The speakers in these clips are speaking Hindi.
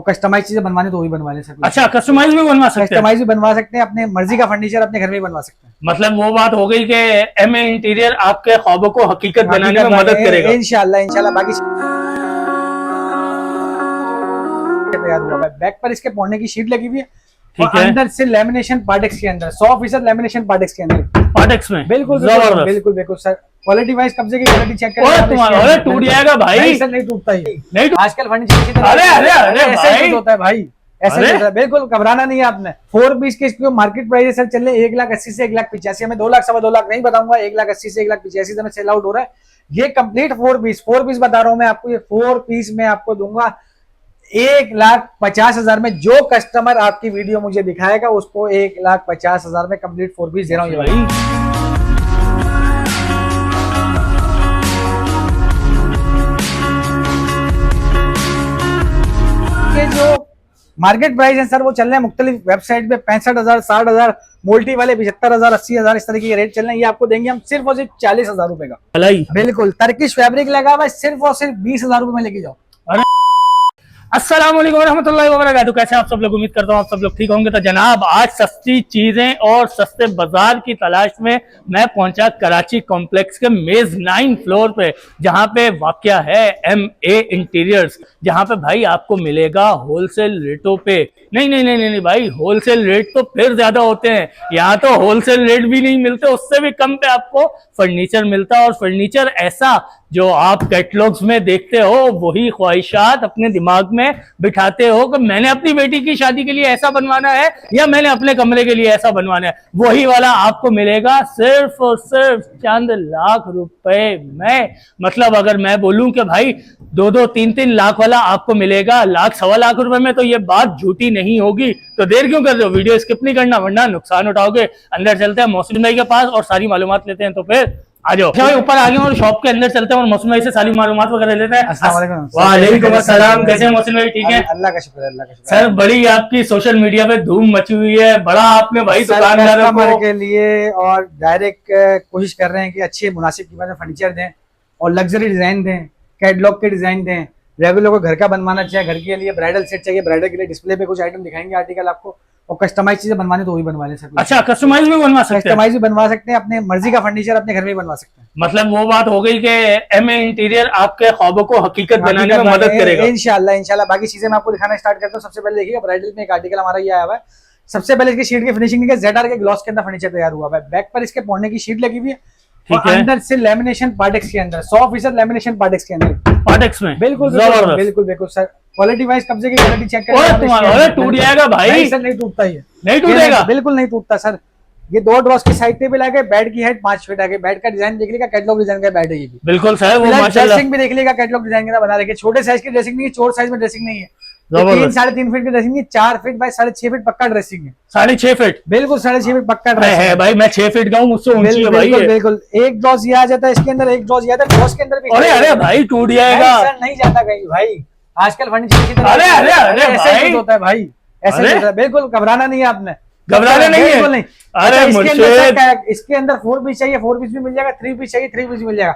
कस्टमाइज चीजें बनवानी तो वही बनवा ले सकते। अच्छा, कस्टमाइज भी बनवा सकते हैं? कस्टमाइज भी बनवा सकते हैं, अपने मर्जी का फर्नीचर अपने घर में ही बनवा सकते हैं। मतलब वो बात हो गई कि एमए इंटीरियर आपके ख्वाबों को हकीकत बनाने में मदद करेगा। इंशाल्लाह इंशाल्लाह। बाकी तैयार हुआ है, बैक पर इसके पौने की शीट लगी हुई है, ठीक है। अंदर से लेमिनेशन पार्टेक्स के अंदर 100% लेमिनेशन पार्टेक्स के अंदर, पार्टेक्स में बिल्कुल जबरदस्त। बिल्कुल बिल्कुल सर। क्वालिटी वाइज कब्जे की क्वालिटी चेक करें। अरे टूट जाएगा भाई। नहीं सर, नहीं टूटता ये, नहीं आजकल फर्नीचर की तरह अरे अरे अरे ऐसे भाई ही होता है भाई, ऐसे ही होता है, बिल्कुल घबराना नहीं है आपने। 4 पीस के इसके मार्केट प्राइस सर चल रहे 1,80,000 से 1,85,000, हमें 2 लाख सवा 2 लाख नहीं बताऊंगा, 1,80,000 से 1,85,000 में सेल आउट हो रहा है। ये कंप्लीट 4 पीस बता रहा हूँ मैं आपको, ये 4 पीस में आपको दूंगा 1,50,000 में। जो कस्टमर आपकी वीडियो मुझे दिखाएगा उसको 1,50,000 में कंप्लीट 4 पीस दे रहा हूँ ये भाई। जो मार्केट प्राइस है सर वो चल रहे हैं मुख्तलिफ वेबसाइट पे 65,000, 60,000, मोल्टी वाले 75,000, 80,000, इस तरह के रेट चल रहे हैं। ये आपको देंगे हम सिर्फ और सिर्फ 40,000 रुपए का। बिल्कुल टर्किश फैब्रिक लगा हुआ है, सिर्फ और सिर्फ 20,000 रुपए में लेके जाओ। अस्सलाम वालेकुम रहमतुल्लाहि व बरकातहू। कैसे आप सब लोग? उम्मीद करता हूँ आप सब लोग ठीक होंगे। तो जनाब, आज सस्ती चीजें और सस्ते बाजार की तलाश में मैं पहुंचा कराची कॉम्प्लेक्स के मेज 9 फ्लोर पे, जहां पे वाकया है एमए इंटीरियर्स, जहां पे भाई आपको मिलेगा होलसेल रेटों पे। नहीं भाई, होलसेल रेट तो फिर ज्यादा होते हैं। यहाँ तो होलसेल रेट भी नहीं मिलते, उससे भी कम पे आपको फर्नीचर मिलता है। और फर्नीचर ऐसा जो आप कैटलॉग्स में देखते हो, वही ख्वाहिशात अपने दिमाग में बिठाते हो कि मैंने अपनी बेटी की शादी के लिए ऐसा बनवाना है या मैंने अपने कमरे के लिए ऐसा बनवाना है, वही वाला आपको मिलेगा सिर्फ और सिर्फ चंद लाख रुपए में। मतलब अगर मैं बोलूं कि भाई 2-2, 3-3 लाख वाला आपको मिलेगा लाख सवा लाख रुपए में, तो ये बात झूठी नहीं होगी। तो देर क्यों कर रहे हो? वीडियो स्किप नहीं करना वरना नुकसान उठाओगे। अंदर चलते हैं मौसम भाई के पास और सारी मालूमात लेते हैं। तो फिर आ जाओ भाई, ऊपर आ गए और शॉप के अंदर चलते हैं और मौसम भाई से सारी मालूमात वगैरह लेते हैं। वालेकुम अस्सलाम। कैसे हैं मौसम भाई? ठीक है, अल्लाह का शुक्र है, अल्लाह का शुक्र। सर बड़ी आपकी सोशल मीडिया पे धूम मची हुई है, बड़ा आपने भाई दुकानदारों के लिए और डायरेक्ट कोशिश कर रहे हैं कि अच्छे मुनासिब कीमत में फर्नीचर दें और लग्जरी डिजाइन दें, कैटलॉग के डिजाइन दें। रेगुलर को घर का बनवाना चाहिए, घर के लिए ब्राइडल सेट चाहिए, ब्राइडल के लिए डिस्प्ले पे कुछ आइटम दिखाएंगे आर्टिकल आपको, और कस्टमाइज चीजें बनवानी तो वही बनवा ले सकते हैं। अच्छा, कस्टमाइज भी बनवा सकते हैं? कस्टमाइज भी बनवा सकते हैं, अपने मर्जी का फर्नीचर अपने घर में ही बनवा सकते हैं। मतलब वो बात हो गई कि एमए इंटीरियर आपके ख्वाबों को हकीकत बनाने में मदद करेगा। इंशाल्लाह इंशाल्लाह। बाकी चीजें मैं आपको दिखाना स्टार्ट करता हूँ। सबसे पहले देखिएगा, ब्राइडल में एक आर्टिकल हमारा ये आया हुआ है। सबसे पहले इसकी शीट की फिनिशिंग ZR के ग्लॉस के अंदर फर्नीचर तैयार हुआ है। बैक पर इसके पौने की शीट लगी हुई है, और अंदर से लेमिनेशन पार्टेक्स के अंदर 100% लेमिनेशन पार्टेक्स के अंदर, पार्टेक्स में बिल्कुल बिल्कुल बिल्कुल सर। क्वालिटी वाइज कब्जे की क्वालिटी चेक करें। टूट जाएगा भाई। नहीं सर, नहीं टूटता, ये नहीं टूटेगा, बिल्कुल नहीं टूटता सर। ये 2 ड्रॉस की साइड टेबल आ गए, बेड की हाइट 5 फीट आ गई, बेड का डिजाइन देख लेगा, कैटलॉग डिजाइन का बेड है ये भी। बिल्कुल सर, वो माशाल्लाह। ड्रेसिंग भी देख लेगा, कैटलॉग डिजाइन का बना रखे। छोटे साइज की ड्रेसिंग नहीं है, चौड़ साइज में ड्रेसिंग नहीं है। 3-3.5 फीट की ड्रेसिंग है, 4 फीट बाय 6.5 फीट पक्का ड्रेसिंग है। 6.5 फीट? बिल्कुल 6.5 फीट पक्का ड्रेसिंग है भाई। मैं 6 फीट का हूँ, मुझसे ऊंची है भाई। बिल्कुल एक ड्रॉस ये आ जाता है इसके अंदर, एक ड्रॉस ये आता है, ड्रॉस के अंदर भी। अरे भाई टूट जाएगा सर, नहीं जाता कहीं भाई, आजकल फर्नीचर की तरह। अरे ऐसे ही होता है भाई, ऐसे ही होता है। बिल्कुल घबराना नहीं है आपने, घबराना नहीं है। नहीं। अरे इसके अंदर 4 पीस चाहिए, 4 पीस भी मिल जाएगा, 3 पीस चाहिए, 3 पीस भी मिल जाएगा।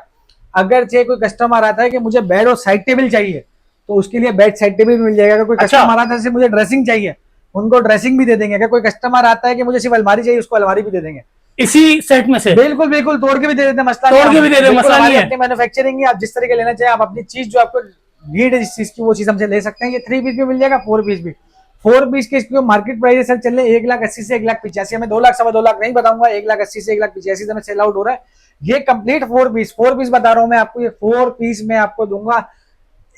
अगर चाहे कोई कस्टमर आता है कि मुझे बेड और साइड टेबल चाहिए, तो उसके लिए बेड साइड टेबल भी मिल जाएगा। अगर कोई कस्टमर आता है मुझे ड्रेसिंग चाहिए, उनको ड्रेसिंग भी दे देंगे। अगर कोई कस्टमर आता है कि मुझे सिर्फ अलमारी चाहिए, उसको अलमारी भी दे देंगे इसी सेट में से। बिल्कुल बिल्कुल, तोड़ के भी दे देते हैं, मसला तोड़ के भी दे देते, मसला नहीं है। अपनी मैन्युफैक्चरिंग है, आप जिस तरह के लेना चाहे, आप अपनी चीज जो आपको नीड है जिस चीज की, वो चीज हमसे ले सकते हैं। ये 3 पीस भी मिल जाएगा, 4 पीस भी। 4 पीस के इसके मार्केट प्राइस सर चल रहे 1,80,000 से 1,85,000, हमें 2 लाख सवा 2 लाख नहीं बताऊंगा, 1,80,000 से 1,85,000 में सेल आउट हो रहा है। ये कंप्लीट 4 पीस बता रहा हूँ मैं आपको। ये 4 पीस में आपको दूंगा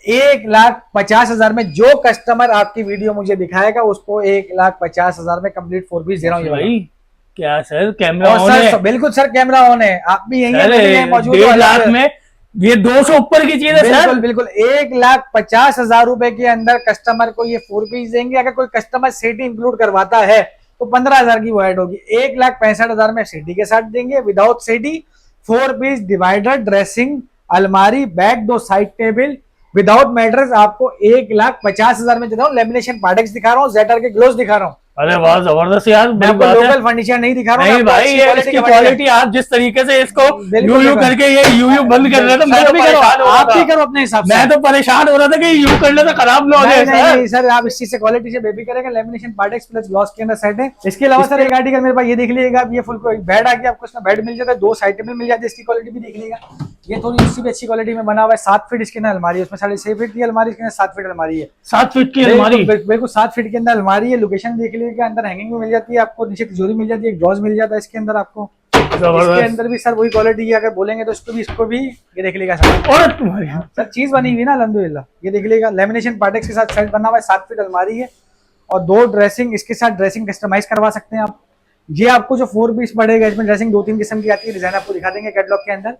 1,50,000 में। जो कस्टमर आपकी वीडियो मुझे दिखाएगा उसको 1,50,000 में कंप्लीट 4 पीस दे रहा हूँ भाई। क्या सर, कैमरा ऑन है? बिल्कुल सर, कैमरा ऑन है। आप भी यही मौजूद। 1.5 लाख में ये 200 ऊपर की चीज है सर। बिल्कुल 1,50,000 रुपए के अंदर कस्टमर को ये 4 पीस देंगे। अगर कोई कस्टमर सीटी इंक्लूड करवाता है तो 15,000 की वो ऐड होगी। 1,65,000 में सीटी के साथ देंगे, विदाउट सीटी 4 पीस डिवाइडर, ड्रेसिंग, अलमारी, bag, 2 side table without mattress आपको 1,50,000 में दे रहा हूँ। लेमिनेशन पार्टेक्स दिखा रहा हूँ, ZR के ग्लोव्स दिखा रहा हूँ। अरे वाह, जबरदस्त यार, मैं बड़ी आपको बात है। लोकल फर्नीचर नहीं दिखा रहा हूँ, नहीं आपको भाई, अच्छी ये क्वालिटी इसकी का फर्नीचर। क्वालिटी आप जिस तरीके से इसको बिल्कुल, यूं बिल्कुल। करके ये यूं बंद कर रहे थे, मैं सर तो भी करो, परेशान हो रहा आप था। भी करो अपने हिसाब से। मैं तो परेशान हो रहा था कि यूं करने से खराब ना हो नहीं जाए नहीं सर। नहीं सर, आप इस चीज से क्वालिटी से बेबी करेंगे। लेमिनेशन पार्टेक्स प्लस ग्लॉस के अंदर सेट है। इसके अलावा सर एक आर्टिकल मेरे पास ये देख लीजिएगा आप, ये फुल को बेड आ गया आपको, इसमें बेड मिल जाता है, 2 साइड टेबल मिल जाती है, इसकी क्वालिटी भी देख लीजिएगा। ये थोड़ी इससे भी अच्छी क्वालिटी में बना हुआ है। 7 फीट इसके अंदर अलमारी है, उसमें 6.5 फीट की अलमारी, इसके अंदर 7 फीट अलमारी है। 7 फीट की अलमारी, बिल्कुल 7 फीट के अंदर अलमारी है। लोकेशन देख लीजिएगा, अंदर हैंगिंग भी मिल जाती है आपको, नीचे तिजोरी मिल जाती है, एक ड्रॉज मिल जाता है इसके अंदर आपको। इसके अंदर भी सर वही क्वालिटी है, अगर बोलेंगे तो इसको भी ये देख लीजिएगा सर। और तुम्हारी सर चीज बनी हुई ना अल्हम्दुलिल्लाह, ये देख लीजिएगा। लेमिनेशन पार्टेक्स के साथ सेट बना हुआ है, 7 फीट अलमारी है और 2 ड्रेसिंग, इसके साथ ड्रेसिंग कस्टमाइज करवा सकते हैं आप। ये आपको जो 4 पीस पड़ेगा, इसमें ड्रेसिंग 2-3 किस्म की आती है, डिजाइन आपको दिखा देंगे कैटलॉग के अंदर।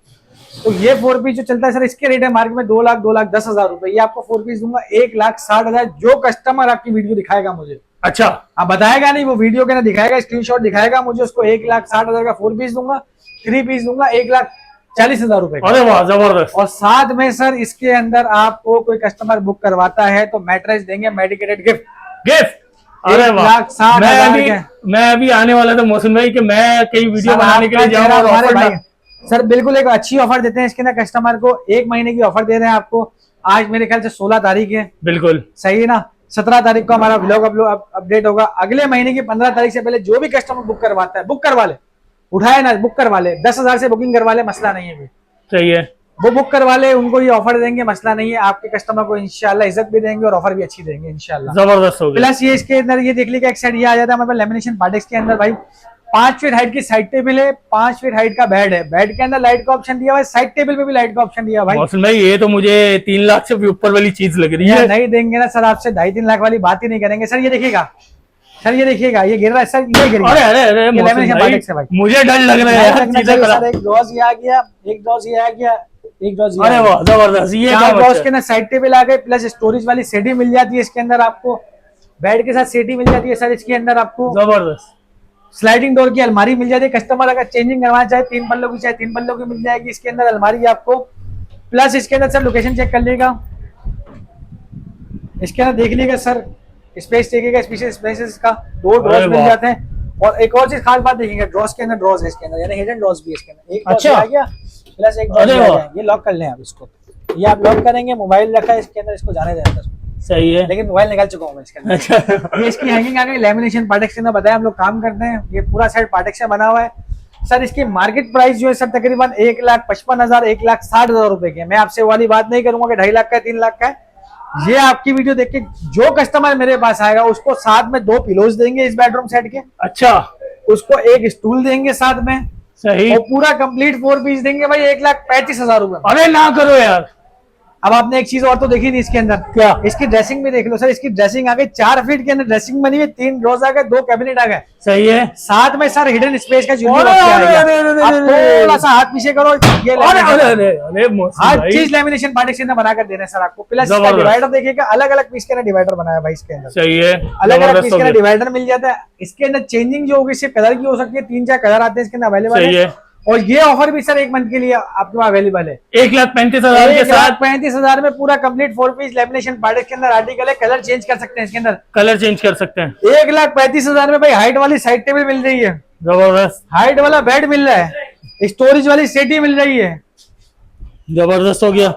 तो ये 4 पीस जो चलता है सर, इसके रेट है मार्केट में 2,10,000 रुपए। ये आपको 4 पीस दूंगा 1,60,000, जो कस्टमर आपकी वीडियो दिखाएगा मुझे। अच्छा, आप बताएगा नहीं, वो वीडियो के ना दिखाएगा, स्क्रीनशॉट दिखाएगा मुझे, उसको 1,60,000 का 4 पीस दूंगा, 3 पीस दूंगा 1,40,000 रुपए का। अरे वाह, जबरदस्त। और साथ में सर इसके अंदर आपको कोई कस्टमर बुक करवाता है तो मैट्रेस देंगे, मेडिकेटेड गिफ्ट। गिफ्ट, अरे वाह। 1,60,000 मैं अभी आने वाला था मौसम भाई कि मैं कई वीडियो बनाने के लिए जाऊंगा और ऑफर भाई सर बिल्कुल एक अच्छी ऑफर देते हैं इसके अंदर कस्टमर को। 1 महीने की ऑफर दे रहे हैं आपको। आज मेरे ख्याल से 16 तारीख है, बिल्कुल सही है ना। 17 तारीख को हमारा व्लॉग अपडेट होगा। अगले महीने की 15 तारीख से पहले जो भी कस्टमर बुक करवाता है, बुक करवा ले, उठाए ना, बुक करवा ले, 10,000 से बुकिंग करवा ले, मसला नहीं है। सही है, वो बुक करवा ले, उनको ये ऑफर देंगे, मसला नहीं है। आपके कस्टमर को इंशाल्लाह इज्जत भी देंगे और ऑफर भी अच्छी देंगे इंशाल्लाह। जबरदस्त हो गया। प्लस ये इसके अंदर ये देख लीजिए, एक साइड ये आ जाता है हमारे पास लेमिनेशन पार्टेक्स के अंदर भाई। 5 फीट हाइट की साइड टेबल है, 5 फीट हाइट का बेड है, बेड के अंदर लाइट का ऑप्शन दिया हुआ है, साइड टेबल पे भी लाइट का ऑप्शन दिया हुआ है भाई। मौसम भाई, ये तो मुझे 3 लाख से भी ऊपर वाली चीज लग रही है। नहीं देंगे ना सर, आपसे 2.5-3 लाख वाली बात ही नहीं करेंगे सर। ये देखिएगा सर, ये देखिएगा, ये गिर रहा है सर, ये गिर अरे गया। अरे अरे ये मौसम लेमिनेशन भाई, पार्टेक्स है भाई। मुझे डर लग रहा है यार, लगना चीजें चाहिए खराब। सर। एक ड्रॉज ये आ गया, एक ड्रॉज ये आ गया, एक ड्रॉज ये अरे आ गया। वाह, जबरदस्त। ये क्या ड्रॉज के अंदर साइड टेबल आ गए, प्लस स्टोरेज वाली सेटी मिल जाती है इसके अंदर आपको। बेड के साथ सेटी मिल जाती है सर इसके अंदर आपको। जबरदस्त। स्लाइडिंग डोर की अलमारी मिल जाती है। कस्टमर अगर चेंजिंग करवाना चाहे 3 पल्लों की, चाहे 3 पल्लों की मिल जाएगी इसके अंदर अलमारी आपको। प्लस इसके अंदर सर लोकेशन चेक कर लेगा, इसके अंदर देख लीजिएगा सर, स्पेस देखिएगा, स्पेसेस का 2 ड्रॉज मिल जाते हैं। और एक और चीज खास बात देखिएगा, ड्रॉज के अंदर ड्रॉज है इसके अंदर, यानी हिडन ड्रॉज भी है इसके अंदर। एक ड्रॉज अच्छा। आ गया, प्लस एक ड्रॉज आ गया। ये लॉक कर लें आप इसको, ये आप लॉक करेंगे। मोबाइल रखा है इसके अंदर, इसको जाने दें अंदर, सही है। लेकिन मोबाइल निकाल चुका हूँ मैं इसके अंदर। अच्छा, ये इसकी हैंगिंग आ गई, लेमिनेशन पार्टेक्स के अंदर बताया हम लोग काम करते हैं। ये पूरा सेट पार्टेक्स से बना हुआ है सर। इसकी मार्केट प्राइस जो है सर तकरीबन 1,55,000 1,60,000 रुपए की है। मैं आपसे वाली बात नहीं करूंगा कि 2.5 लाख का है, 3 लाख का है। ये आपकी वीडियो देख के जो कस्टमर मेरे पास आएगा उसको साथ में 2 पिलोज देंगे इस बेडरूम सेट के, अच्छा, उसको एक स्टूल देंगे साथ में, सही। और पूरा कंप्लीट 4 पीस देंगे भाई 1,35,000 रुपए। अरे ना करो यार। अब आपने एक चीज और तो देखी नहीं इसके अंदर, क्या? इसकी ड्रेसिंग भी देख लो सर। इसकी ड्रेसिंग आ गई, 4 फीट के अंदर ड्रेसिंग बनी हुई, 3 ड्रॉज आ गए, 2 कैबिनेट आ गए, सही है। साथ में सर हिडन स्पेस का जूनियर अरे, ऑप्शन आ अरे, गया। अरे, अरे, आप अरे, थोड़ा सा हाथ पीछे करो, ये अरे अरे लेमिनेशन- अरे अरे मौसम हर भाई, चीज लेमिनेशन पार्टेक्स के अंदर बनाकर दे रहे हैं सर आपको। प्लस जबरदस्त। डिवाइडर देखिएगा, अलग अलग पीस के अंदर डिवाइडर बनाया भाई इसके अंदर, सही है। अलग अलग जबरदस्त पीस हो के अंदर गया। डिवाइडर मिल जाता है। इसके अंदर चेंजिंग जो होगी सिर्फ कलर की हो सकती है, 3-4 कलर आते हैं इसके अंदर अवेलेबल सही है। है। और ये ऑफर भी सर 1 मंथ के लिए आपके पास अवेलेबल है। 1,35,000 के साथ 1,35,000 में पूरा कंप्लीट 4 पीस लेमिनेशन पार्टेक्स के अंदर आर्टिकल है। कलर चेंज कर सकते हैं इसके अंदर। कलर चेंज कर सकते हैं। 1,35,000 में भाई हाइट वाली साइड टेबल मिल रही है, जबरदस्त, हाइट वाला बेड मिल रहा है, स्टोरेज वाली सेटी मिल रही है, जबरदस्त हो गया।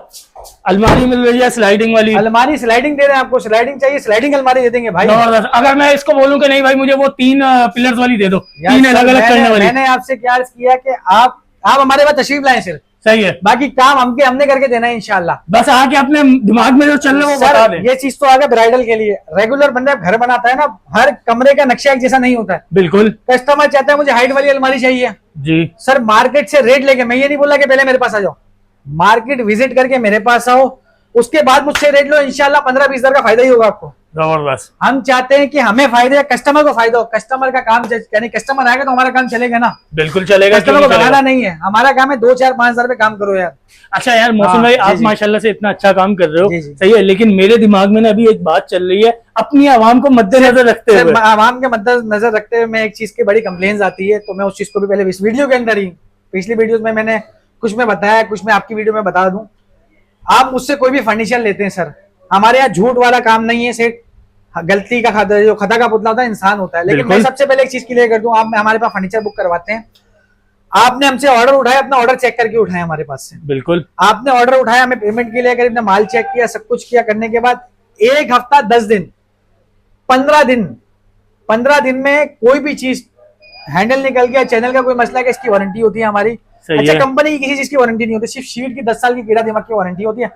अलमारी मिल रही है स्लाइडिंग वाली। अलमारी स्लाइडिंग दे रहे हैं आपको। स्लाइडिंग चाहिए, स्लाइडिंग अलमारी दे देंगे भाई। जबरदस्त। अगर मैं इसको बोलूं कि नहीं भाई मुझे वो 3 पिलर्स वाली दे दो, 3 यार अलग अलग सर, करने वाली। मैंने आपसे क्या अर्ज किया कि आप हमारे पास तशरीफ लाएं सिर्फ, सही है। बाकी काम हमने करके देना है इंशाल्लाह। बस आके अपने दिमाग में जो चल रहा है वो बता सर दें। ये चीज तो आ गया ब्राइडल के लिए। रेगुलर बंदा घर बनाता है ना, हर कमरे का नक्शा एक जैसा नहीं होता है। बिल्कुल कस्टमर चाहता है मुझे हाइट वाली अलमारी चाहिए, जी। सर मार्केट से रेट लेके, मैं ये नहीं बोला कि पहले मेरे पास आ जाओ, मार्केट विजिट करके मेरे पास आओ, उसके बाद मुझसे रेट लो। इंशाल्लाह 15-20 हजार का फायदा ही होगा आपको। जबरदस्त। हम चाहते हैं कि हमें फायदा, कस्टमर को फायदा हो। कस्टमर का काम, यानी कस्टमर आएगा तो हमारा काम चलेगा ना, बिल्कुल चलेगा। कस्टमर को बनाना नहीं है। हमारा काम है 2-4-5 हजार पे काम करो यार। अच्छा यार मौसम हाँ, भाई, जी, आप जी। माशाल्लाह से इतना अच्छा काम कर रहे हो, जी, जी। सही है। लेकिन मेरे दिमाग में ना अभी एक बात चल रही है, अपनी आवाम को मद्देनजर रखते हुए। आवाम के मद्देनजर रखते हुए मैं एक चीज की बड़ी कंप्लेंट्स आती है, तो मैं उस चीज को भी पहले इस वीडियो के अंदर ही, पिछली वीडियोस में मैंने कुछ में बताया, कुछ में आपकी वीडियो में बता दूं। आप मुझसे कोई भी फर्नीचर लेते हैं सर, हमारे यहाँ झूठ वाला काम नहीं है सेठ। गलती का खाता, जो खता का पुतला होता है इंसान होता है। लेकिन मैं सबसे पहले एक चीज क्लियर कर दूं, आप हमारे पास फर्नीचर बुक करवाते हैं, आपने हमसे ऑर्डर उठाया, अपना ऑर्डर चेक करके उठाया हमारे पास से। बिल्कुल, आपने ऑर्डर उठाया, हमें पेमेंट के लिए करीब अपना माल चेक किया, सब कुछ किया, करने के बाद 1 हफ्ता 10 दिन 15 दिन में कोई भी चीज हैंडल निकल गया, चैनल का कोई मसला है, इसकी वारंटी होती है हमारी। अच्छा, कंपनी की किसी चीज की वारंटी नहीं होती, सिर्फ शीट की 10 साल की कीड़ा दिमाग की वारंटी होती है।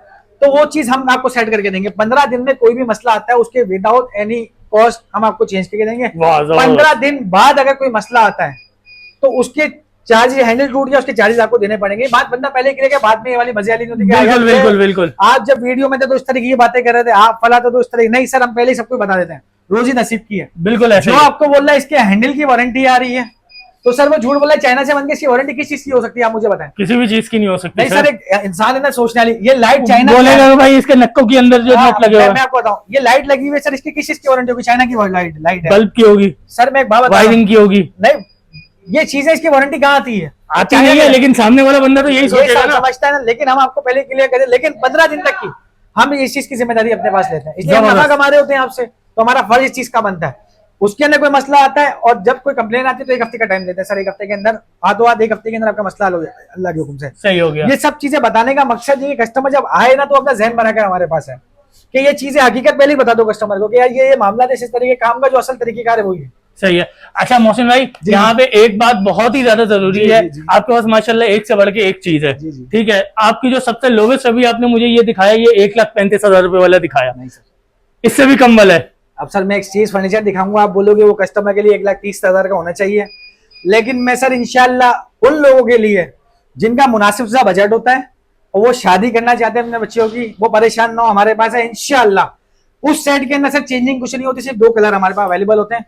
तो वो चीज हम आपको सेट करके देंगे। 15 दिन में कोई भी मसला आता है उसके विदाउट एनी कॉस्ट हम आपको चेंज करके देंगे। 15 दिन बाद अगर कोई मसला आता है तो उसके चार्जेस, हैंडल टूट गया उसके चार्जेस आपको देने पड़ेंगे। बात बंदा पहले करेगा, बाद में ये वाली मजे वाली नहीं होती। बिल्कुल बिल्कुल बिल्कुल। आप जब वीडियो में थे तो इस तरह की बातें कर रहे थे, आप फला तो इस तरह नहीं सर, हम पहले ही सब कुछ बता देते हैं, रोजी नसीब की है। बिल्कुल ऐसे जो आपको बोल रहा है इसके हैंडल की वारंटी आ रही है, तो सर वो झूठ बोला है। चाइना से बन के इसकी वारंटी किस चीज की हो सकती है, आप मुझे बताएं। किसी भी चीज की नहीं हो सकती। नहीं सर, एक इंसान है ना सोचने वाली। ये लाइट चाइना बोलेगा भाई इसके नक्कों के अंदर जो नट लगे हुए हैं। मैं आपको बताऊं, ये लाइट लगी हुई है सर, इसकी किस चीज की वारंटी होगी? चाइना की लाइट है, बल्ब की होगी सर। मैं एक बात बता, वायरिंग की होगी। नहीं, ये चीजें इसकी वारंटी कहाँ आती है? आती नहीं है, लेकिन सामने वाला बंदा तो यही सोचेगा ना, समझता है ना। लेकिन हम आपको पहले क्लियर करें, लेकिन 15 दिन तक की हम इस चीज की जिम्मेदारी अपने पास लेते हैं, इसलिए हम नफा कमा रहे होते हैं आपसे, तो हमारा फर्ज इस चीज का बनता है। उसके अंदर कोई मसला आता है और जब कोई कंप्लेन आती है तो 1 हफ्ते का टाइम देते हैं सर। 1 हफ्ते के अंदर, हाथों हाथ 1 हफ्ते के अंदर आपका मसला हल हो जाए अल्लाह के हुक्म से। सही हो गया। ये सब चीजें बताने का मकसद ये, कस्टमर जब आए ना तो अपना जहन बनाकर हमारे पास है कि ये चीजें हकीकत पहले ही बता दो कस्टमर को कि यार ये मामला इस तरीके काम का जो असल तरीकेकार है वही है। सही है। अच्छा मोहसिन भाई, यहाँ पे एक बात बहुत ही ज्यादा जरूरी है। आपके पास माशाल्लाह एक से बढ़ के एक चीज है, ठीक है। आपकी जो सबसे लोवेस्ट अभी आपने मुझे ये दिखाया, ये 1,35,000 रुपए वाला दिखाया। नहीं सर, इससे भी कम वाला है। अब सर मैं एक चीज फर्नीचर दिखाऊंगा, आप बोलोगे वो कस्टमर के लिए 1,30,000 का होना चाहिए, लेकिन मैं सर इंशाल्लाह उन लोगों के लिए जिनका मुनासिब सा बजट होता है और वो शादी करना चाहते हैं अपने बच्चियों की, वो परेशान ना हो, हमारे पास है इंशाल्लाह। उस सेट के अंदर सर चेंजिंग कुछ नहीं होती, सिर्फ 2 कलर हमारे पास अवेलेबल होते हैं।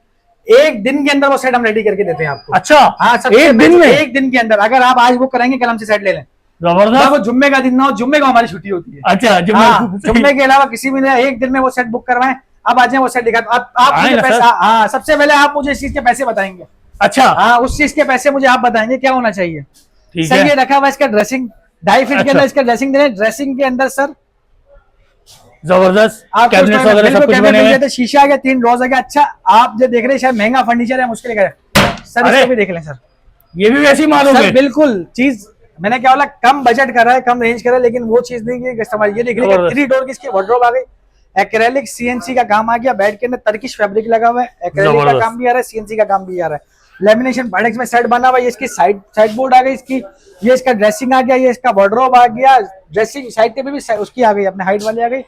1 दिन के अंदर वो सेट हम रेडी करके देते हैं आपको। अच्छा, हाँ सर, 1 दिन में, 1 दिन के अंदर। अगर आप आज बुक कराएंगे कल हमसे सेट ले लें, जबरदस्त। वो जुम्मे का दिन ना हो, जुम्मे को हमारी छुट्टी होती है। अच्छा, जुम्मे के अलावा किसी भी 1 दिन में वो सेट बुक करवाएं, आप आ जाए वो सेट दिखा। आप मुझे पैसा, हाँ सबसे पहले आप मुझे इस चीज के पैसे बताएंगे। अच्छा, हाँ उस चीज के पैसे मुझे आप बताएंगे क्या होना चाहिए। सर ये रखा हुआ इसका ड्रेसिंग 2.5 फीट के अंदर इसका ड्रेसिंग दे रहे हैं। ड्रेसिंग के अंदर सर जबरदस्त कैबिनेट वगैरह सब कुछ बने हुए हैं। शीशा आ गया, 3 ड्रॉज आ गया। अच्छा आप जो देख रहे हैं शायद महंगा फर्नीचर है, मुश्किल है सर, इसको भी देख लें सर, ये भी वैसी मालूम है। बिल्कुल चीज मैंने क्या बोला, कम बजट कर रहा है, कम रेंज कर रहा है, लेकिन वो चीज नहीं है कस्टमर। ये देख लीजिए 3 डोर की इसकी वार्डरोब आ गई, एक्रेलिक सीएनसी का काम आ गया, बेड के अंदर टर्किश फैब्रिक लगा हुआ है, एक्रेलिक का काम भी आ रहा है, सीएनसी का काम भी आ रहा है, लेमिनेशन पैडेक्स में सेट बना हुआ है। इसकी साइड बोर्ड आ गई इसकी, ये इसका ड्रेसिंग आ गया, ये इसका वार्डरोब आ गया, ड्रेसिंग साइड टेबल भी उसकी आ गई, अपने हाइट वाली आ गई।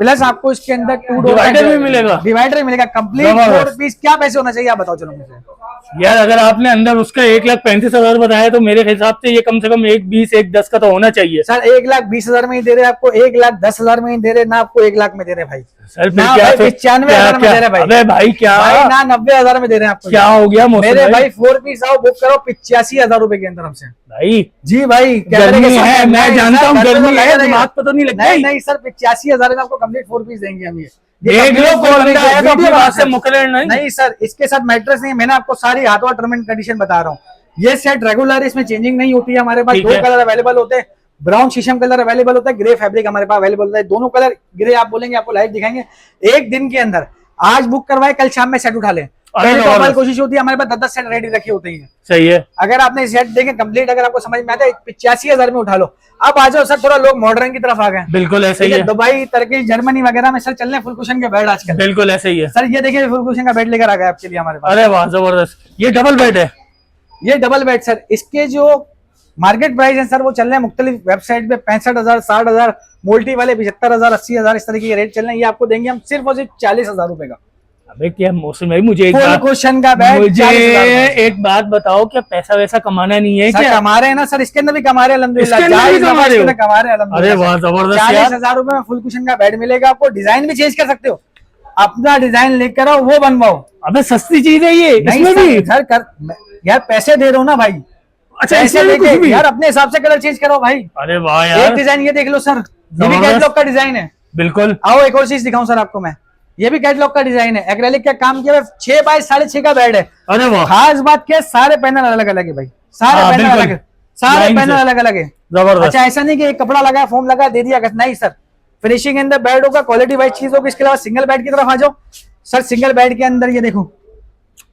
प्लस आपको इसके अंदर 2 डोर डिवाइडर भी मिलेगा, डिवाइडर मिलेगा कंप्लीट 4 पीस। क्या पैसे होना चाहिए आप बताओ चलो मुझे यार। अगर आपने अंदर उसका 1,35,000 बताया तो मेरे हिसाब से ये कम से कम 1,20,000 1,10,000 का तो होना चाहिए सर। 1,20,000 में ही दे रहे आपको, 1,10,000 में ही दे रहे ना, आपको 1,00,000 में दे रहे भाई। सर ना क्या 95,000 में दे रहे भाई। अबे भाई क्या भाई ना 90,000 में दे रहे हैं आपको। क्या हो गया मेरे भाई 4 पीस आओ बुक करो 85,000 रुपए के अंदर हमसे भाई। जी भाई, गर्मी है मैं जानता हूँ, गर्मी है, दिमाग पे तो नहीं लगता। नहीं सर, 85,000 में आपको कंप्लीट 4 पीस देंगे हम। नहीं सर, इसके साथ मैट्रेस नहीं, मैंने आपको सारी हाथों टर्म एंड कंडीशन बता रहा हूँ। ये सेट रेगुलर, इसमें चेंजिंग नहीं होती है। हमारे पास 2 कलर अवेलेबल होते हैं, ब्राउन शीशम कलर अवेलेबल होता है, ग्रे फैब्रिक हमारे पास अवेलेबल होता है। दोनों कलर ग्रे आप बोलेंगे आपको लाइट दिखाएंगे। 1 दिन के अंदर आज बुक करवाए, कल शाम में सेट उठा लें। कोशिश होती है हमारे पास 10 सेट रेडी रखी होती है। सही है। अगर आपने सेट देखे कंप्लीट, अगर आपको समझ में आता है 85,000 में उठा लो। अब आ जाओ सर, थोड़ा लोग मॉडर्न की तरफ आ गए। बिल्कुल ऐसे ही है। दुबई, तुर्की, जर्मनी वगैरह में सर चल रहे फुल कुशन के बेड आजकल। बिल्कुल ऐसे ही है सर। ये देखिए फुल कुशन का बेड लेकर आ गया आपके लिए हमारे पास। अरे वाह जबरदस्त। ये डबल बेड है, ये डबल बेड सर। इसके जो मार्केट प्राइस है सर वो चल रहे हैं मुख्तलिफ वेबसाइट पे 65,000, 60,000, मोल्टी वाले 75,000, 80,000 इस तरीके के रेट चल रहे हैं। ये आपको देंगे हम सिर्फ और सिर्फ 40,000 रुपए का। अबे क्या मौसम भाई, मुझे एक बात बताओ, क्या पैसा वैसा कमाना नहीं है क्या? कमा रहे हैं ना सर, इसके अंदर भी कमा रहे हैं अल्हम्दुलिल्लाह। कमा रहे हैं 40,000 रुपए में फुल कुशन का बेड मिलेगा आपको। डिजाइन भी चेंज कर सकते हो, अपना डिजाइन लेकर आओ वो बनवाओ। अबे सस्ती चीज है ये, इसमें भी सर यार पैसे दे रहे हो ना भाई। अच्छा ऐसे भी यार अपने हिसाब से कलर चेंज करो भाई। अरे वाह यार, एक डिजाइन ये देख लो सर, ये भी कैटलॉग का डिजाइन है। बिल्कुल। आओ एक और चीज दिखाऊं सर आपको मैं, ये भी कैटलॉग का डिजाइन है, एक्रेलिक का काम किया हुआ 6 बाय 6.5 का बेड है। अरे वाह, खास बात क्या है, सारे पैनल अलग अलग है भाई, सारे पैनल अलग है, सारे पैनल अलग अलग है। जबरदस्त। अच्छा ऐसा नहीं कि एक कपड़ा लगा फोम लगा दे दिया, नहीं सर, फिनिशिंग अंदर बेड होगा, क्वालिटी वाइज चीज होगी। इसके अलावा सिंगल बेड की तरफ आ जाओ, सर सिंगल बेड के अंदर ये देखो,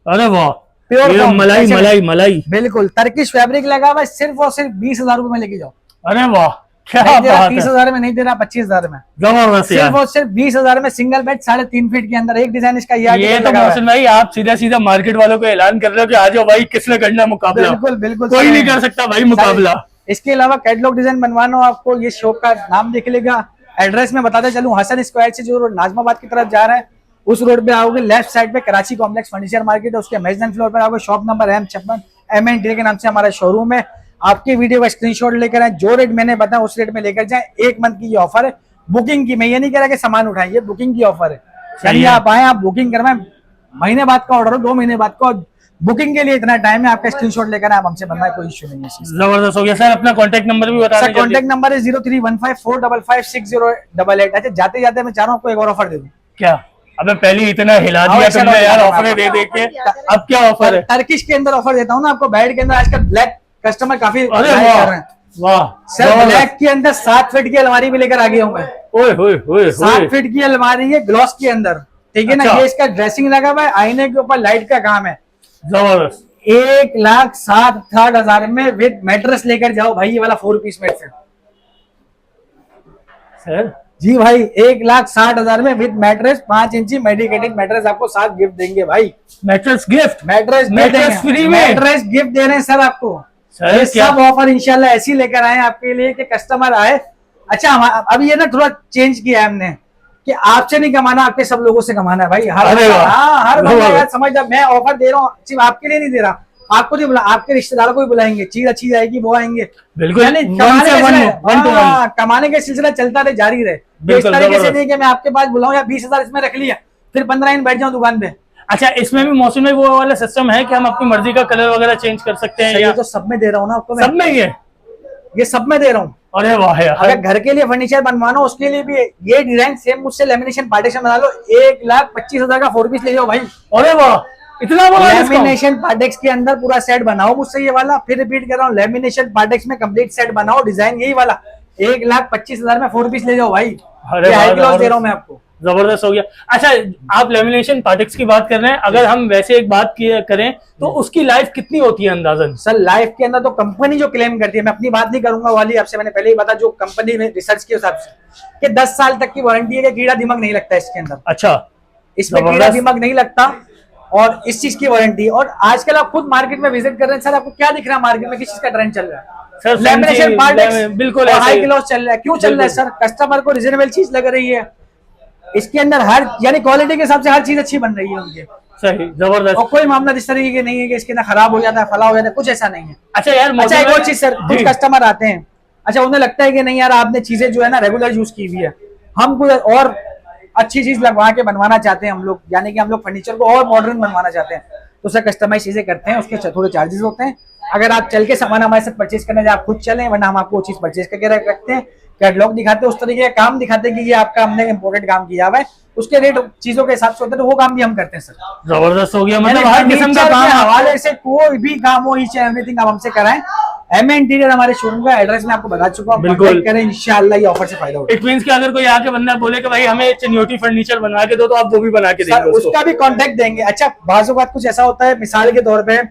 अरे वाह, प्योर ये मलाई ऐसे- मलाई मलाई, बिल्कुल टर्किश फैब्रिक लगा हुआ है, सिर्फ और सिर्फ 20,000 रुपए में लेके जाओ। अरे वाह, क्या नहीं दे रहा बात है, 30,000 में, नहीं दे रहा 25,000 में, जबरदस्त सिर्फ यार। और सिर्फ 20,000 में सिंगल बेड 3.5 फीट के अंदर। एक डिजाइन इसका ये article तो लगा हुआ है। मोहसिन भाई आप सीधा सीधा मार्केट वालों को ऐलान कर रहे हो कि आ जाओ भाई, किसने करना मुकाबला, बिल्कुल बिल्कुल कोई सर। नहीं कर सकता भाई मुकाबला। इसके अलावा कैटलॉग डिजाइन बनवाना हो आपको, ये शॉप का नाम देख लेगा। एड्रेस में बताते चलूं, हसन स्क्वायर से जो रोड नाजमाबाद की तरफ जा रहा है उस रोड पे आओगे, लेफ्ट साइड पे कराची कॉम्प्लेक्स फर्नीचर मार्केट है, उसके मेजबान फ्लोर पर आओगे, शॉप नंबर M56 MN के नाम से हमारा शोरूम है। आपकी वीडियो का स्क्रीनशॉट लेकर आए, जो रेट मैंने बताया उस रेट में लेकर जाए। 1 मंथ की ये ऑफर है बुकिंग की। मैं ये नहीं कह रहा कि सामान उठाएं, ये बुकिंग की ऑफर है। यानी है। आप आए, आप बुकिंग करवाएं, महीने बाद का ऑर्डर हो, 2 महीने बाद का, बुकिंग के लिए इतना टाइम है। आपका स्क्रीनशॉट लेकर आप हमसे बनवाए, कोई इश्यू नहीं है इस चीज़ का। जबरदस्त हो गया सर, अपना कॉन्टेक्ट नंबर भी बता सर दें जल्दी। कॉन्टेक्ट नंबर है 031545560888। अच्छा जाते जाते मैं चाह रहा हूँ आपको एक और ऑफर दे दूं। क्या, अबे पहले इतना हिला दिया चलो, तुमने यार चलो, ऑफर दे दे के, अब क्या ऑफर है? टर्किश के अंदर ऑफर देता हूँ ना आपको। बेड के अंदर आजकल ब्लैक कस्टमर काफी अरे लाइक वाह कर रहे हैं। वाह, सर जबरदस्त। ब्लैक के अंदर 7 फीट की अलमारी भी लेकर आ गया हूँ मैं। ओए होए होए 7 होए, फीट की अलमारी है ग्लॉस के अंदर, ठीक है ना। अच्छा। ये इसका ड्रेसिंग लगा हुआ है, आईने के ऊपर लाइट का काम है। जबरदस्त। 1,60,000 में विद मैट्रेस लेकर जाओ भाई, ये वाला 4 पीस मेट से। सर जी भाई 1,60,000 में विद मैट्रेस, 5 इंची मेडिकेटेड मैट्रेस आपको साथ गिफ्ट देंगे भाई। Mattress gift, mattress mattress free में? मैट्रेस गिफ्ट दे रहे हैं सर आपको। सर, ये क्या? सब ऑफर इंशाल्लाह ऐसी लेकर आए हैं आपके लिए कि कस्टमर आए। अच्छा अभी ये ना थोड़ा चेंज किया है हमने कि आपसे नहीं कमाना, आपके सब लोगों से कमाना है भाई। अरे वाह। हर बंदा वाह। यार समझदा, मैं ऑफर दे रहा हूँ सिर्फ आपके लिए नहीं दे रहा, आपको नहीं बुला, आपके रिश्तेदारों को भी बुलाएंगे, चीज अच्छी जाएगी वो आएंगे। बिल्कुल, यानी one कमाने से का one, सिलसिला- one to one। हाँ, कमाने का सिलसिला चलता रहे, जारी रहे। ये इस बिल्कुल, तरीके से जबरदस्त। नहीं कि मैं आपके पास बुलाऊं या 20,000 इसमें रख लिया फिर 15 दिन बैठ जाऊं दुकान पे। अच्छा, इसमें भी मौसम में वो वाला सिस्टम है कि हम अपनी मर्जी का कलर वगैरह चेंज कर सकते हैं ये या तो सब में दे रहा हूँ ना आपको मैं, सब में ही है? ये सब में दे रहा हूँ। अरे वाह यार, अगर घर के लिए फर्नीचर बनवाना हो उसके लिए भी ये डिजाइन सेम मुझसे लेमिनेशन पार्टीशन बना लो, 1,25,000 का 4 पीस ले जाओ भाई। अरे वाह, इतना बड़ा डिस्काउंट। लेमिनेशन पार्टेक्स के अंदर पूरा सेट बनाओ मुझसे ये वाला, फिर रिपीट कर रहा हूँ, लेमिनेशन पार्टेक्स में कंप्लीट सेट बनाओ, डिजाइन यही वाला, 1,25,000 में 4 पीस ले जाओ भाई। अरे ये वाह, हाई क्लास दे जबरदस्त। रहा हूँ मैं आपको। जबरदस्त हो गया। अच्छा, आप लेमिनेशन पार्टिक्स की बात कर रहे हैं, अगर हम वैसे एक बात करें तो उसकी लाइफ कितनी होती है अंदाजन? सर लाइफ के अंदर तो कंपनी जो क्लेम करती है, मैं अपनी बात नहीं करूंगा वाली, आपसे मैंने पहले ही बता, जो कंपनी में रिसर्च के हिसाब से कि 10 साल तक की वारंटी है कि कीड़ा दिमाग नहीं लगता इसके अंदर, अच्छा, इसमें कीड़ा जबरदस्त। दिमाग नहीं लगता और इस चीज की वारंटी। और आजकल आप खुद मार्केट में विजिट कर रहे हैं, सर आपको क्या दिख रहा है मार्केट में, किस चीज का ट्रेंड चल रहा है? सर, लेमिनेशन फैंसी, पार्ट बिल्कुल हाई ऐसे ही। क्लास चल रहा है। क्यों चल रहा है सर? कस्टमर को रिजनेबल चीज लग रही है, इसके अंदर हर यानी क्वालिटी के हिसाब से हर चीज अच्छी बन रही है उनके, सही, जबरदस्त। और कोई मामला इस तरीके के नहीं है कि इसके अंदर खराब हो जाता है, फला हो जाता है, कुछ ऐसा नहीं है। अच्छा यार, अच्छा एक मौसम और चीज सर, कुछ जी। कस्टमर आते हैं, अच्छा उन्हें लगता है कि नहीं यार आपने चीजें जो है ना रेगुलर यूज की हुई है, हम कोई और अच्छी चीज लगवा के बनवाना चाहते हैं हम लोग, यानी कि हम लोग फर्नीचर को और मॉडर्न बनवाना चाहते हैं, तो सर कस्टमाइज चीजें करते हैं, उसके थोड़े चार्जेस होते हैं। अगर आप चल के सामान हमारे से परचेज करने जाए आप खुद चलें, वरना हम आपको वो चीज परचेज करके रखते हैं, कैटलॉग दिखाते हैं, उस तरीके का काम दिखाते हैं कि ये आपका हमने इम्पोर्टेड काम किया हुआ है, उसके रेट चीजों के हिसाब से होते हैं, तो वो काम भी हम करते हैं सर। जबरदस्त हो गया, यानी मतलब हर किस्म का फर्नीचर काम के आप- हवाले से कोई भी काम हो, ईच एंड एवरीथिंग आप हमसे कराएं। एम इंटीरियर हमारे शोरूम का एड्रेस मैं आपको बता चुका हूँ, बिल्कुल। कॉन्टैक्ट करें, इंशाल्लाह ये ऑफर से फायदा होगा। इट मींस कि अगर कोई आके बंदा बोले कि भाई हमें चनियोटी फर्नीचर बनवा के दो, तो आप वो भी बना के सर देंगे उसको? उसका भी कांटेक्ट देंगे। अच्छा बाजू बात कुछ ऐसा होता है, मिसाल के तौर पे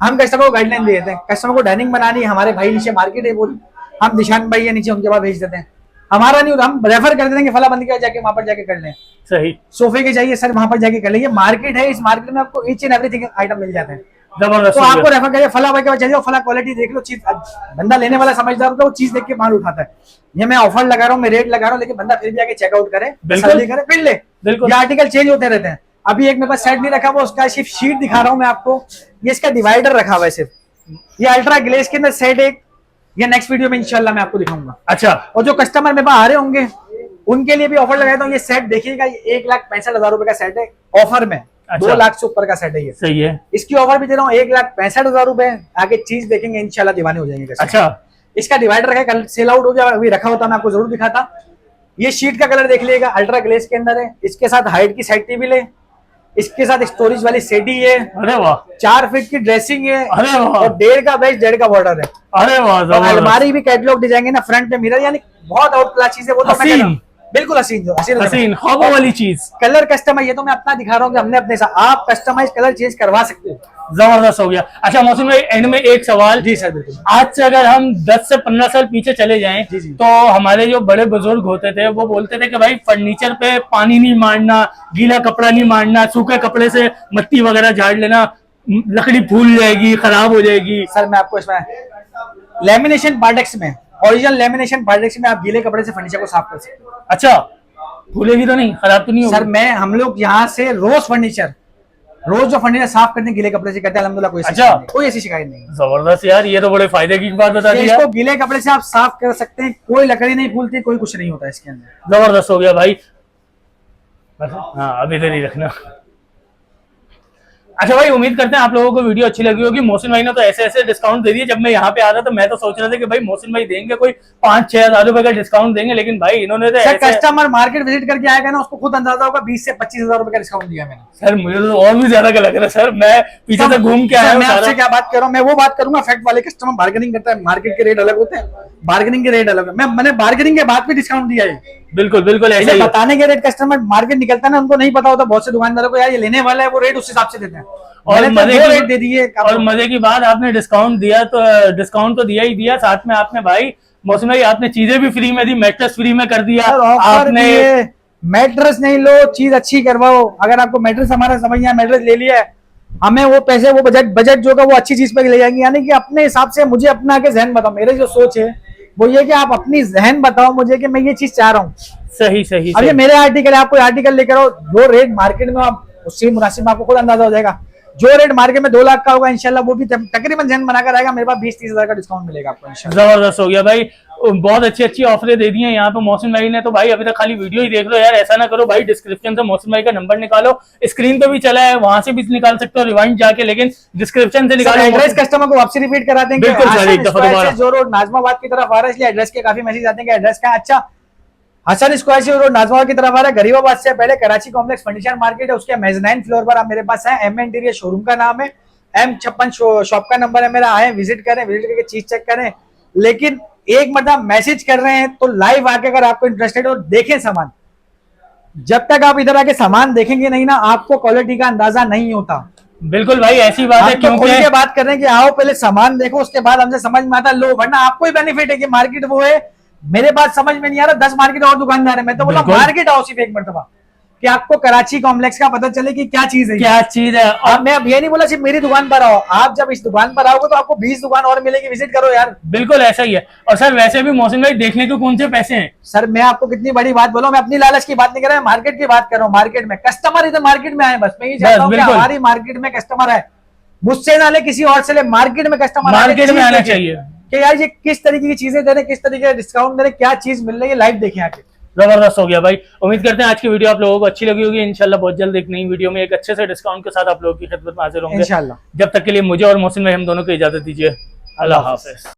हम कस्टमर को गाइडलाइन दे देते हैं, कस्टमर को डाइनिंग बनानी है, हमारे भाई नीचे मार्केट है, वो हम निशान भाई है नीचे, उनके पास भेज देते हैं, हमारा नहीं होता, हम रेफर कर देते हैं फला बंद के जाके वहां पर जाके कर लें, सही, सोफे के चाहिए सर वहां पर जाके कर लें, मार्केट है, इस मार्केट में आपको ईच एंड एवरीथिंग आइटम मिल जाते हैं। जबरदस्त तो हो आपको गया। रेफर करिए फला भाई के पास चलिए, फला क्वालिटी देख लो, चीज बंदा लेने वाला समझदार होता है, वो चीज देख के माल उठाता है। ये मैं ऑफर लगा रहा हूँ, मैं रेट लगा रहा हूँ, लेकिन बंदा फिर भी आके चेकआउट करे, बिल्कुल। तसल्ली करे, फिर ले। बिल्कुल। ये आर्टिकल चेंज होते रहते हैं। अभी एक मेरे पास सेट नहीं रखा हुआ, उसका सिर्फ शीट दिखा रहा हूँ मैं आपको, ये इसका डिवाइडर रखा हुआ है सिर्फ, ये अल्ट्रा ग्लेज के अंदर सेट एक, ये नेक्स्ट वीडियो में इंशाल्लाह मैं आपको दिखाऊंगा। अच्छा, और जो कस्टमर मेरे पास आ रहे होंगे उनके लिए भी ऑफर लगाता हूँ, ये सेट देखिएगा, ये 1,65,000 रुपए का सेट है ऑफर में, अच्छा। 2 लाख से ऊपर का सेट है ये, सही है। इसकी ऑफर भी दे रहा हूँ 1,65,000 रुपए। आगे चीज देखेंगे इंशाल्लाह दीवाने हो जाएंगे customer। अच्छा, इसका डिवाइडर रखा है, कल सेल आउट हो गया, अभी रखा होता मैं आपको जरूर दिखाता। ये शीट का कलर देख लीजिएगा, अल्ट्रा ग्लेज के अंदर है, इसके साथ हाइट की साइड टेबल है, इसके साथ स्टोरेज वाली सेटी है, अरे वाह, 4 फीट की ड्रेसिंग है, अरे वाह, और 1.5 का बेस 1.5 का बॉर्डर है, अरे वाह, और जबरदस्त, अलमारी भी कैटलॉग डिजाइन है ना, फ्रंट पे मिरर, यानी बहुत आउट क्लास चीज है वो, तो मैं कह रहा हसीन, हूं। बिल्कुल हसीन हसीन ख्वाबों वाली चीज। कलर कस्टमाइज, ये तो मैं अपना दिखा रहा हूँ कि हमने अपने साथ, आप कस्टमाइज कलर चेंज करवा सकते हो। जबरदस्त हो गया। अच्छा मौसम भाई, एंड में एक सवाल। जी सर बिल्कुल। आज से अगर हम 10 से 15 साल पीछे चले जाएं, जी, जी। तो हमारे जो बड़े बुजुर्ग होते थे वो बोलते थे कि भाई फर्नीचर पे पानी नहीं मारना, गीला कपड़ा नहीं मारना, सूखे कपड़े से मट्टी वगैरह झाड़ लेना, लकड़ी फूल जाएगी, खराब हो जाएगी। सर मैं आपको इसमें लेमिनेशन पार्टेक्स में, ओरिजिनल लेमिनेशन पार्टेक्स में आप गीले कपड़े से फर्नीचर को साफ कर सकते हो। अच्छा, फूलेगी तो नहीं, खराब तो नहीं होगी? सर हम लोग यहाँ से रोज जो फर्नीचर साफ करते हैं गीले कपड़े से करते हैं, अल्हम्दुलिल्लाह कोई ऐसी शिकायत नहीं। जबरदस्त यार, ये तो बड़े फायदे की बात बता दी। इसको गीले कपड़े से आप साफ कर सकते हैं, कोई लकड़ी नहीं फूलती, कोई कुछ नहीं होता इसके अंदर। जबरदस्त हो गया भाई। हाँ अभी इधर ही रखना। अच्छा भाई, उम्मीद करते हैं आप लोगों को वीडियो अच्छी लगी होगी। मोहसिन भाई ने तो ऐसे ऐसे डिस्काउंट दे दिए, जब मैं यहाँ पे आ रहा था मैं तो सोच रहा था कि भाई मोहसिन भाई देंगे कोई 5-6 हजार रुपए का डिस्काउंट देंगे, लेकिन भाई इन्होंने तो ऐसे... कस्टमर मार्केट विजिट करके आएगा ना, उसको खुद अंदाजा होगा 20 से 25 हजार रुपए का डिस्काउंट दिया मैंने। सर मुझे तो और भी ज्यादा का लग रहा है सर, मैं पीछे से घूम के आया हूं। मैं आपसे क्या बात कर रहा हूँ, मैं वो बात करूंगा फैक्ट वाले कस्टमर बार्गेनिंग करता है, मार्केट के रेट अलग होते हैं, बार्गेनिंग के रेट अलग है। मैंने बार्गेनिंग के बाद भी डिस्काउंट दिया है। बिल्कुल बिल्कुल ऐसे ही बताने के रेट कस्टमर मार्केट निकलता है ना, उनको नहीं पता होता, बहुत से दुकानदारों को यार ये लेने वाला है, वो रेट उस हिसाब से देते हैं और रेट दे दिए। और मजे की बात, आपने डिस्काउंट दिया तो डिस्काउंट तो दिया ही दिया, साथ में आपने भाई मौसम भाई आपने चीजें भी फ्री में दी, मैट्रेस फ्री में कर दिया आपने। मैट्रेस नहीं लो, चीज अच्छी करवाओ। अगर आपको मैट्रेस हमारा समझ में मैट्रेस ले लिया है, हमें वो पैसे वो बजट जो का वो अच्छी चीज पे ले जाएंगे, यानी कि अपने हिसाब से मुझे अपना आके जहन बताओ, मेरे जो सोच है वो ये कि आप अपनी जहन बताओ मुझे कि मैं ये चीज चाह रहा हूँ। सही सही। अब ये मेरे आर्टिकल है, आप कोई आर्टिकल लेकर आओ, जो रेट मार्केट में आप उससे मुनासिब आपको खुद अंदाजा हो जाएगा। जो रेट मार्केट में 2 लाख का होगा इंशाल्लाह वो भी तकरीबन जहन बनाकर आएगा, मेरे पास 20-30 हजार का डिस्काउंट मिलेगा आपको इंशाल्लाह। जबरदस्त हो गया भाई, बहुत अच्छी अच्छी ऑफरें दे दी हैं यहाँ पे मौसम भाई ने। तो भाई अभी तक खाली वीडियो ही देख लो यार, ऐसा ना करो भाई, डिस्क्रिप्शन से मौसम भाई का नंबर निकालो, स्क्रीन पे भी चला है, वहां से भी निकाल सकते हो रिवाइंड जाके, लेकिन डिस्क्रिप्शन से निकालो। एड्रेस कस्टमर को वापसी रिपीट करा देंगे, जो रोड नाजमाबाद की तरफ आ रहा है, इसलिए एड्रेस के काफी मैसेज आते हैं कि एड्रेस का अच्छा हसन स्क्वायर से रोड नाजमाबाद की तरफ आ रहा है, गरीबाबाद से पहले कराची कॉम्प्लेक्स फर्नीचर मार्केट है, उसके मेजनाइन फ्लोर पर आप मेरे पास है। एम इंटीरियर शोरूम का नाम है, M56 शॉप का नंबर है मेरा। आए विजिट करें, विजिट करके चीज चेक करें, लेकिन एक मतलब मैसेज कर रहे हैं तो लाइव आके अगर आपको इंटरेस्टेड हो देखें सामान। जब तक आप इधर आके सामान देखेंगे नहीं ना, आपको क्वालिटी का अंदाजा नहीं होता। बिल्कुल भाई ऐसी बात है, क्योंकि के बात कर रहे हैं कि आओ पहले सामान देखो, उसके बाद हमसे समझ में आता लो, वरना आपको ही बेनिफिट है कि मार्केट वो है, मेरे बात समझ में नहीं आ रहा, 10 मार्केट और दुकानदार है, मैं तो बोला मार्केट आओ सिर्फ एक मरतबा कि आपको कराची कॉम्प्लेक्स का पता चले कि क्या चीज है, क्या चीज है। और मैं अब ये नहीं बोला सिर्फ मेरी दुकान पर आओ, आप जब इस दुकान पर आओगे तो आपको 20 दुकान और मिलेगी, विजिट करो यार। बिल्कुल ऐसा ही है। और सर वैसे भी मौसम भाई देखने को कौन से पैसे हैं? सर मैं आपको कितनी बड़ी बात बोलूं, मैं अपनी लालच की बात नहीं कर रहा, मार्केट की बात कर रहा हूँ। मार्केट में कस्टमर इधर मार्केट में आए, बस मैं ये चाहता हूँ कि हमारी मार्केट में कस्टमर है, मुझसे ना ले किसी और से ले, मार्केट में कस्टमर मार्केट में आना चाहिए कि यार ये किस तरीके की चीजें दे रहे, किस तरीके का डिस्काउंट दे रहे, क्या चीज मिल रही है, लाइव देखें आके। जबरदस्त हो गया भाई। उम्मीद करते हैं आज की वीडियो आप लोगों को अच्छी लगी होगी। इंशाल्लाह बहुत जल्द एक नई वीडियो में एक अच्छे से डिस्काउंट के साथ आप लोगों की खिदमत में हाजिर होंगे इंशाल्लाह। जब तक के लिए मुझे और मोहसिन भाई हम दोनों को इजाजत दीजिए। अल्लाह हाफिज।